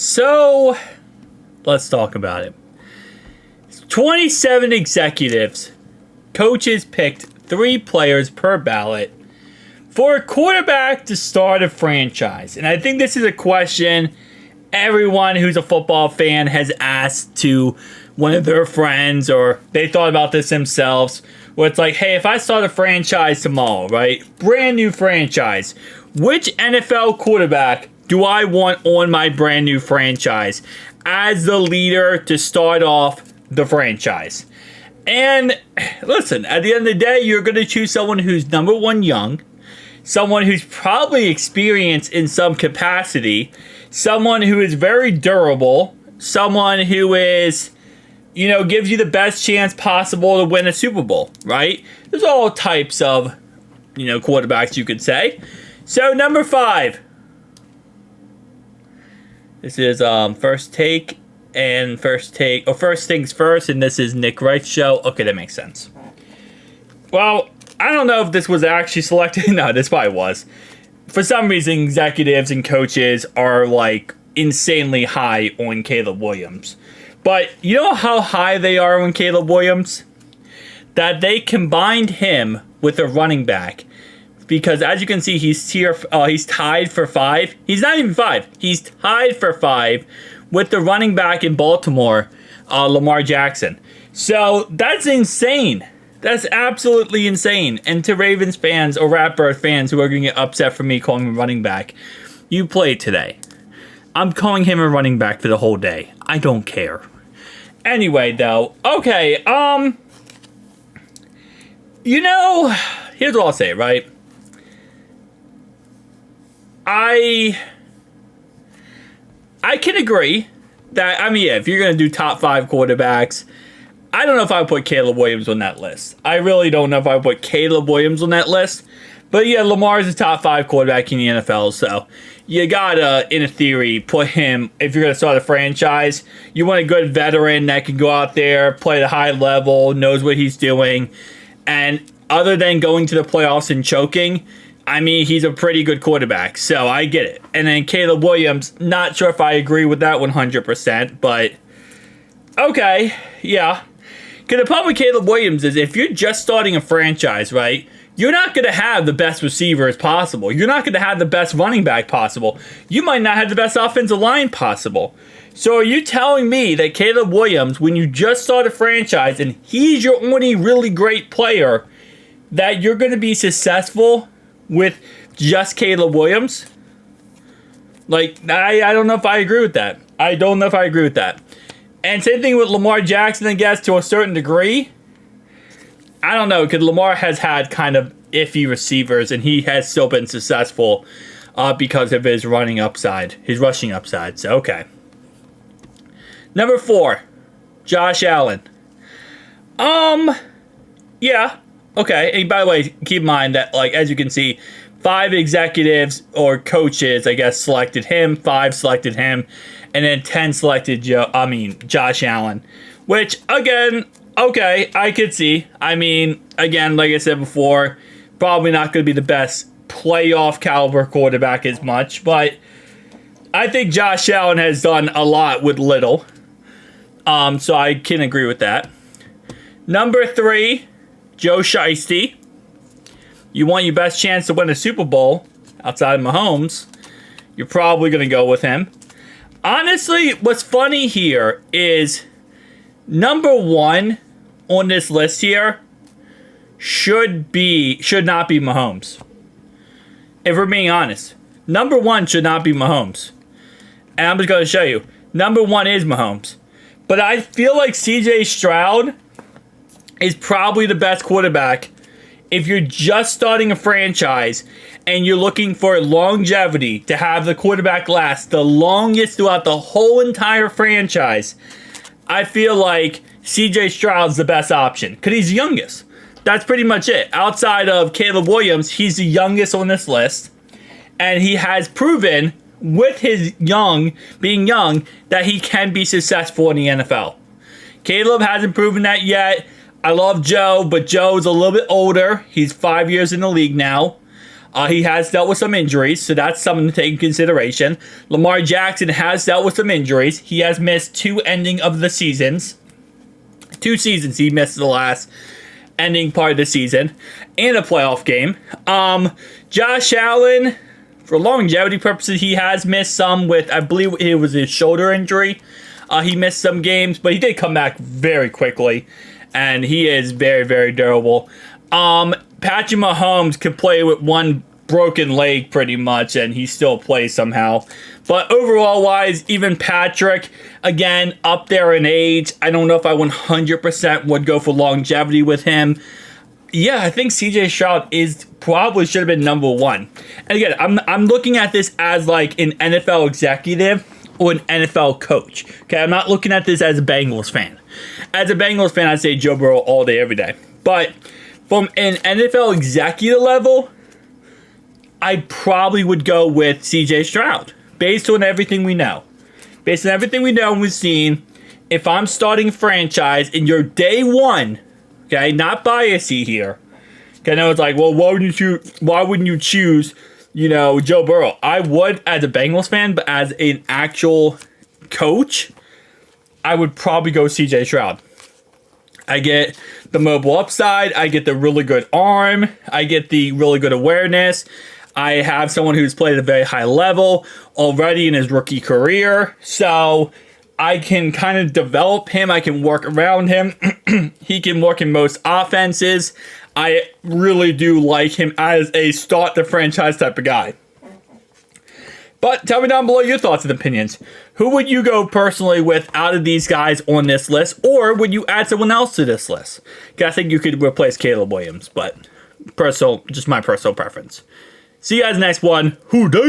So, let's talk about it. 27 executives, coaches picked 3 players per ballot for a quarterback to start a franchise. And I think this is a question everyone who's a football fan has asked to one of their friends, or they thought about this themselves, where it's like, hey, if I start a franchise tomorrow, right? Brand new franchise. Which NFL quarterback do I want on my brand new franchise as the leader to start off the franchise? And listen, at the end of the day, you're going to choose someone who's number one, young, someone who's probably experienced in some capacity, someone who is very durable, someone who is, gives you the best chance possible to win a Super Bowl, right? There's all types of, quarterbacks you could say. So number 5. This is first take and first things first, and this is Nick Wright's show. Okay, that makes sense. Well, I don't know if this was actually selected. No, this probably was. For some reason, executives and coaches are like insanely high on Caleb Williams. But you know how high they are on Caleb Williams? That they combined him with a running back. Because as you can see, he's tied for 5. He's not even 5. He's tied for 5 with the running back in Baltimore, Lamar Jackson. So that's insane. That's absolutely insane. And to Ravens fans or Ratbird fans who are going to get upset for me calling him a running back, you played today. I'm calling him a running back for the whole day. I don't care. Anyway, though, okay, here's what I'll say, right? I can agree that, if you're going to do top 5 quarterbacks, I don't know if I would put Caleb Williams on that list. I really don't know if I would put Caleb Williams on that list. But yeah, Lamar is a top 5 quarterback in the NFL, so you gotta, in a theory, put him, if you're going to start a franchise, you want a good veteran that can go out there, play at a high level, knows what he's doing, and other than going to the playoffs and choking, he's a pretty good quarterback, so I get it. And then Caleb Williams, not sure if I agree with that 100%, but okay, yeah. Because the problem with Caleb Williams is if you're just starting a franchise, right, you're not going to have the best receivers possible. You're not going to have the best running back possible. You might not have the best offensive line possible. So are you telling me that Caleb Williams, when you just start a franchise and he's your only really great player, that you're going to be successful with just Caleb Williams? Like, I don't know if I agree with that. I don't know if I agree with that. And same thing with Lamar Jackson, I guess, to a certain degree. I don't know, because Lamar has had kind of iffy receivers, and he has still been successful because of his rushing upside. So, okay. Number 4, Josh Allen. Yeah, okay. And by the way, keep in mind that, as you can see, 5 executives or coaches, I guess, selected him. 5 selected him. And then 10 selected Josh Allen. Which, again, okay, I could see. Again, like I said before, probably not going to be the best playoff caliber quarterback as much. But I think Josh Allen has done a lot with little. So I can agree with that. Number 3, Joe Shiesty. You want your best chance to win a Super Bowl outside of Mahomes, you're probably going to go with him. Honestly, what's funny here is number 1 on this list here should not be Mahomes. If we're being honest, number 1 should not be Mahomes. And I'm just going to show you. Number 1 is Mahomes. But I feel like CJ Stroud is probably the best quarterback if you're just starting a franchise and you're looking for longevity to have the quarterback last the longest throughout the whole entire franchise. I feel like CJ Stroud's the best option because he's the youngest. That's pretty much it. Outside of Caleb Williams, he's the youngest on this list. And he has proven with his being young, that he can be successful in the NFL. Caleb hasn't proven that yet. I love Joe, but Joe's a little bit older. He's 5 years in the league now. He has dealt with some injuries, so that's something to take in consideration. Lamar Jackson has dealt with some injuries. He has missed 2 ending of the seasons. 2 seasons he missed the last ending part of the season and a playoff game. Josh Allen, for longevity purposes, he has missed some with, I believe it was his shoulder injury. He missed some games, but he did come back very quickly, and he is very, very durable. Patrick Mahomes can play with one broken leg pretty much, and he still plays somehow. But overall wise, even Patrick, again, up there in age. I don't know if I 100% would go for longevity with him. Yeah, I think CJ Stroud probably should have been number 1. And again, I'm looking at this as like an NFL executive or an NFL coach. Okay, I'm not looking at this as a Bengals fan. As a Bengals fan, I'd say Joe Burrow all day, every day. But from an NFL executive level, I probably would go with CJ Stroud. Based on everything we know. Based on everything we know and we've seen, if I'm starting a franchise in your day 1, okay, not biasy here. Okay, I know it's like, well, why wouldn't you choose, Joe Burrow? I would as a Bengals fan, but as an actual coach, I would probably go CJ Stroud. I get the mobile upside. I get the really good arm. I get the really good awareness. I have someone who's played at a very high level already in his rookie career. So I can kind of develop him. I can work around him. He can work in most offenses. I really do like him as a start the franchise type of guy. But tell me down below your thoughts and opinions. Who would you go personally with out of these guys on this list? Or would you add someone else to this list? I think you could replace Caleb Williams, but just my personal preference. See you guys next one. Who dey?